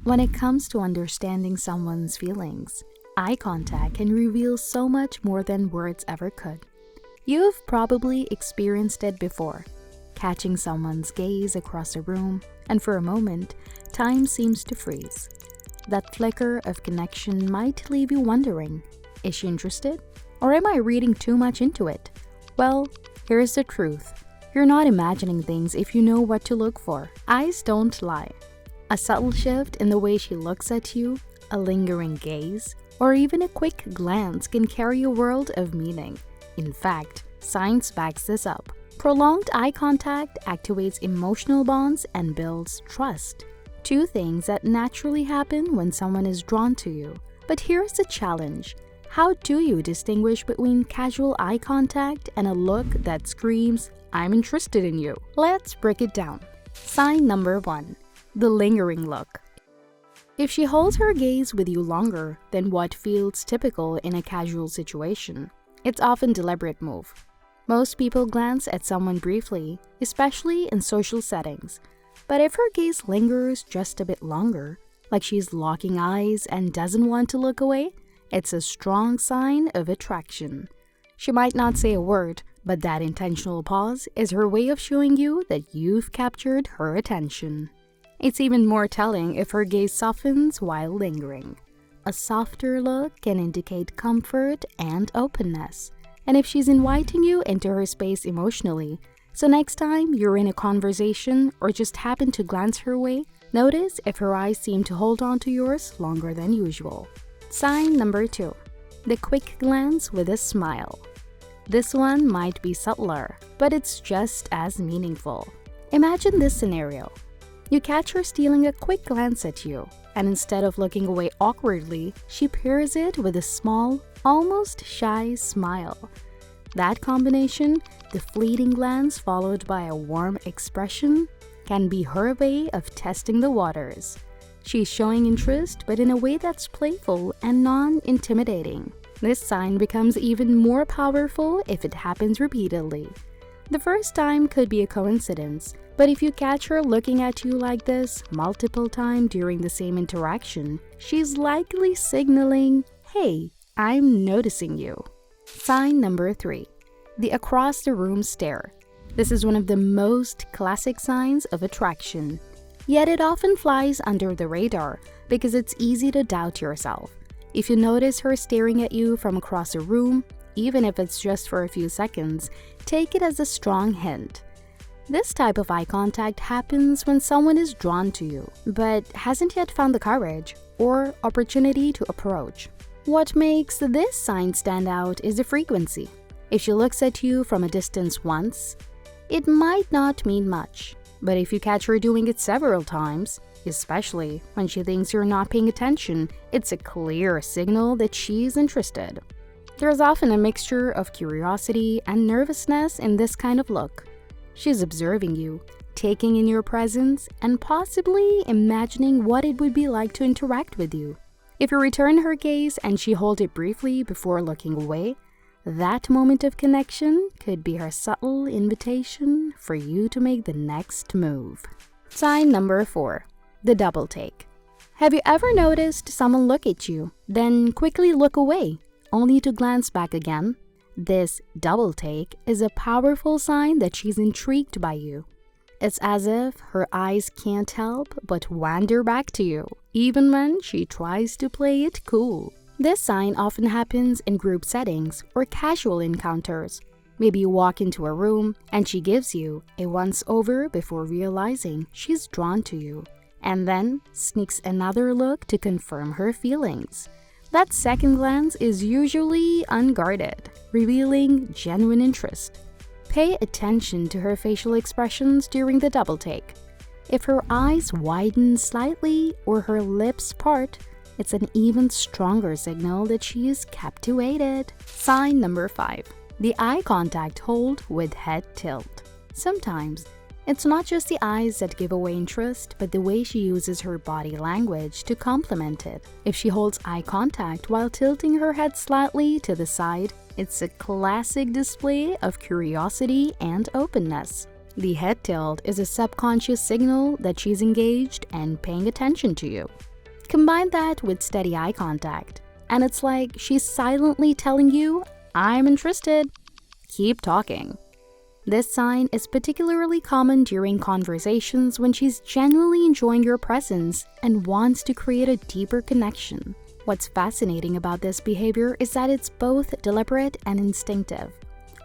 When it comes to understanding someone's feelings, eye contact can reveal so much more than words ever could. You've probably experienced it before, catching someone's gaze across a room, and for a moment, time seems to freeze. That flicker of connection might leave you wondering, is she interested? Or am I reading too much into it? Well, here's the truth. You're not imagining things if you know what to look for. Eyes don't lie. A subtle shift in the way she looks at you, a lingering gaze, or even a quick glance can carry a world of meaning. In fact, science backs this up. Prolonged eye contact activates emotional bonds and builds trust. Two things that naturally happen when someone is drawn to you. But here's the challenge. How do you distinguish between casual eye contact and a look that screams, "I'm interested in you"? Let's break it down. Sign number 1. The lingering look. If she holds her gaze with you longer than what feels typical in a casual situation, it's often a deliberate move. Most people glance at someone briefly, especially in social settings. But if her gaze lingers just a bit longer, like she's locking eyes and doesn't want to look away, it's a strong sign of attraction. She might not say a word, but that intentional pause is her way of showing you that you've captured her attention. It's even more telling if her gaze softens while lingering. A softer look can indicate comfort and openness. And if she's inviting you into her space emotionally, so next time you're in a conversation or just happen to glance her way, notice if her eyes seem to hold on to yours longer than usual. Sign number 2. The quick glance with a smile. This one might be subtler, but it's just as meaningful. Imagine this scenario. You catch her stealing a quick glance at you, and instead of looking away awkwardly, she pairs it with a small, almost shy smile. That combination, the fleeting glance followed by a warm expression, can be her way of testing the waters. She's showing interest, but in a way that's playful and non-intimidating. This sign becomes even more powerful if it happens repeatedly. The first time could be a coincidence, but if you catch her looking at you like this multiple times during the same interaction, she's likely signaling, "Hey, I'm noticing you." Sign number 3. The across-the-room stare. This is one of the most classic signs of attraction. Yet it often flies under the radar because it's easy to doubt yourself. If you notice her staring at you from across a room, even if it's just for a few seconds, take it as a strong hint. This type of eye contact happens when someone is drawn to you, but hasn't yet found the courage or opportunity to approach. What makes this sign stand out is the frequency. If she looks at you from a distance once, it might not mean much. But if you catch her doing it several times, especially when she thinks you're not paying attention, it's a clear signal that she's interested. There's often a mixture of curiosity and nervousness in this kind of look. She's observing you, taking in your presence, and possibly imagining what it would be like to interact with you. If you return her gaze and she holds it briefly before looking away, that moment of connection could be her subtle invitation for you to make the next move. Sign number 4. The double take. Have you ever noticed someone look at you, then quickly look away, only to glance back again? This double take is a powerful sign that she's intrigued by you. It's as if her eyes can't help but wander back to you, even when she tries to play it cool. This sign often happens in group settings or casual encounters. Maybe you walk into a room and she gives you a once-over before realizing she's drawn to you, and then sneaks another look to confirm her feelings. That second glance is usually unguarded, revealing genuine interest. Pay attention to her facial expressions during the double take. If her eyes widen slightly or her lips part, it's an even stronger signal that she is captivated. Sign number 5. The eye contact hold with head tilt. Sometimes, it's not just the eyes that give away interest, but the way she uses her body language to complement it. If she holds eye contact while tilting her head slightly to the side, it's a classic display of curiosity and openness. The head tilt is a subconscious signal that she's engaged and paying attention to you. Combine that with steady eye contact, and it's like she's silently telling you, "I'm interested. Keep talking." This sign is particularly common during conversations when she's genuinely enjoying your presence and wants to create a deeper connection. What's fascinating about this behavior is that it's both deliberate and instinctive.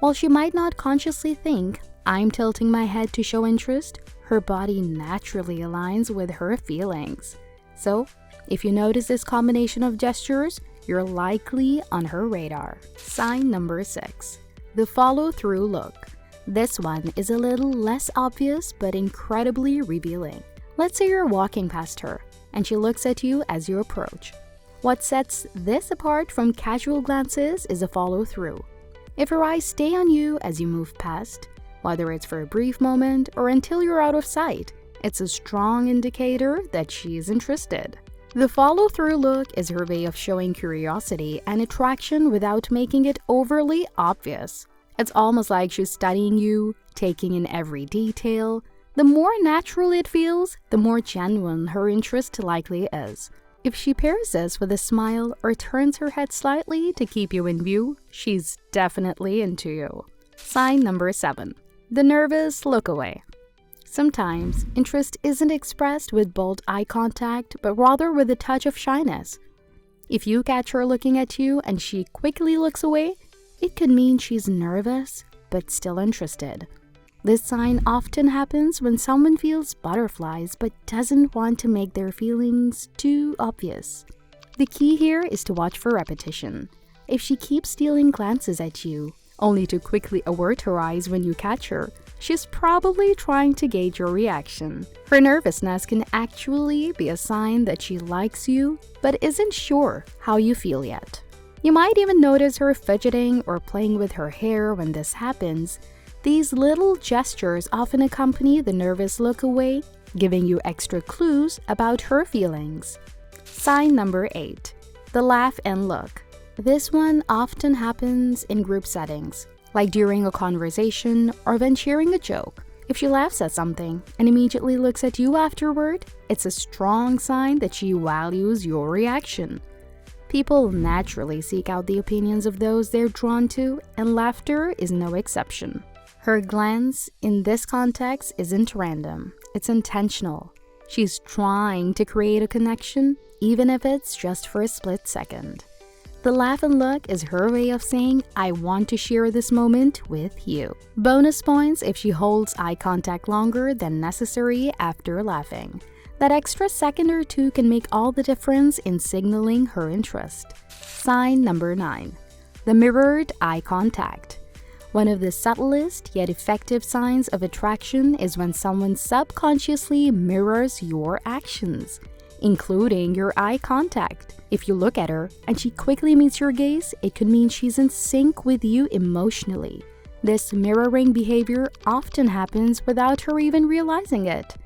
While she might not consciously think, "I'm tilting my head to show interest," her body naturally aligns with her feelings. So, if you notice this combination of gestures, you're likely on her radar. Sign number 6. The follow-through look. This one is a little less obvious but incredibly revealing. Let's say you're walking past her, and she looks at you as you approach. What sets this apart from casual glances is a follow-through. If her eyes stay on you as you move past, whether it's for a brief moment or until you're out of sight, it's a strong indicator that she's interested. The follow-through look is her way of showing curiosity and attraction without making it overly obvious. It's almost like she's studying you, taking in every detail. The more natural it feels, the more genuine her interest likely is. If she pairs this with a smile or turns her head slightly to keep you in view, she's definitely into you. Sign number 7. The nervous look away. Sometimes, interest isn't expressed with bold eye contact, but rather with a touch of shyness. If you catch her looking at you and she quickly looks away, it could mean she's nervous, but still interested. This sign often happens when someone feels butterflies but doesn't want to make their feelings too obvious. The key here is to watch for repetition. If she keeps stealing glances at you, only to quickly avert her eyes when you catch her, she's probably trying to gauge your reaction. Her nervousness can actually be a sign that she likes you, but isn't sure how you feel yet. You might even notice her fidgeting or playing with her hair when this happens. These little gestures often accompany the nervous look away, giving you extra clues about her feelings. Sign number 8. The laugh and look. This one often happens in group settings, like during a conversation or when sharing a joke. If she laughs at something and immediately looks at you afterward, it's a strong sign that she values your reaction. People naturally seek out the opinions of those they're drawn to, and laughter is no exception. Her glance in this context isn't random, it's intentional. She's trying to create a connection, even if it's just for a split second. The laugh and look is her way of saying, "I want to share this moment with you." Bonus points if she holds eye contact longer than necessary after laughing. That extra second or two can make all the difference in signaling her interest. Sign number 9. The mirrored eye contact. One of the subtlest yet effective signs of attraction is when someone subconsciously mirrors your actions, including your eye contact. If you look at her and she quickly meets your gaze, it could mean she's in sync with you emotionally. This mirroring behavior often happens without her even realizing it,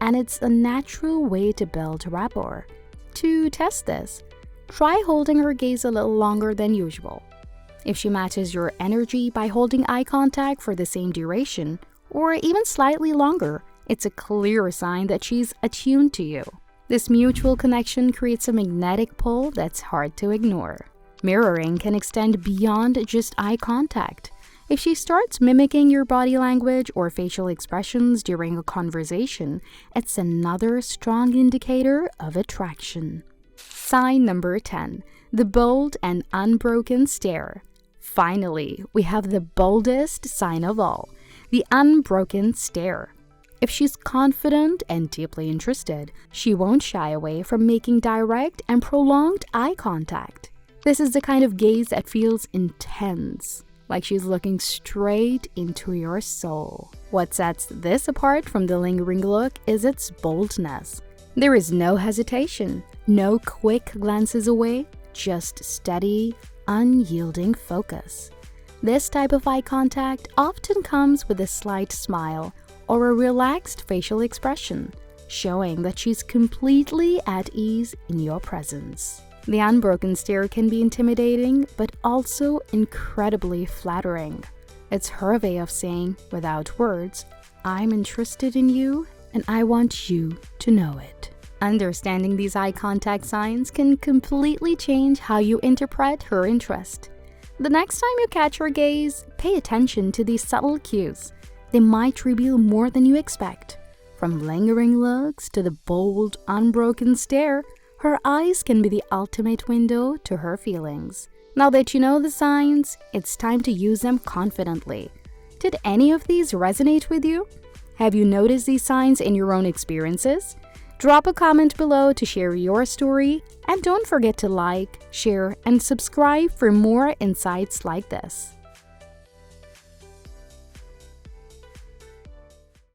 and it's a natural way to build rapport. To test this, try holding her gaze a little longer than usual. If she matches your energy by holding eye contact for the same duration, or even slightly longer, it's a clear sign that she's attuned to you. This mutual connection creates a magnetic pull that's hard to ignore. Mirroring can extend beyond just eye contact. If she starts mimicking your body language or facial expressions during a conversation, it's another strong indicator of attraction. Sign number 10. The bold and unbroken stare. Finally, we have the boldest sign of all, the unbroken stare. If she's confident and deeply interested, she won't shy away from making direct and prolonged eye contact. This is the kind of gaze that feels intense, like she's looking straight into your soul. What sets this apart from the lingering look is its boldness. There is no hesitation, no quick glances away, just steady, unyielding focus. This type of eye contact often comes with a slight smile or a relaxed facial expression, showing that she's completely at ease in your presence. The unbroken stare can be intimidating, but also incredibly flattering. It's her way of saying, without words, "I'm interested in you, and I want you to know it." Understanding these eye contact signs can completely change how you interpret her interest. The next time you catch her gaze, pay attention to these subtle cues. They might reveal more than you expect. From lingering looks to the bold, unbroken stare, her eyes can be the ultimate window to her feelings. Now that you know the signs, it's time to use them confidently. Did any of these resonate with you? Have you noticed these signs in your own experiences? Drop a comment below to share your story, and don't forget to like, share, and subscribe for more insights like this.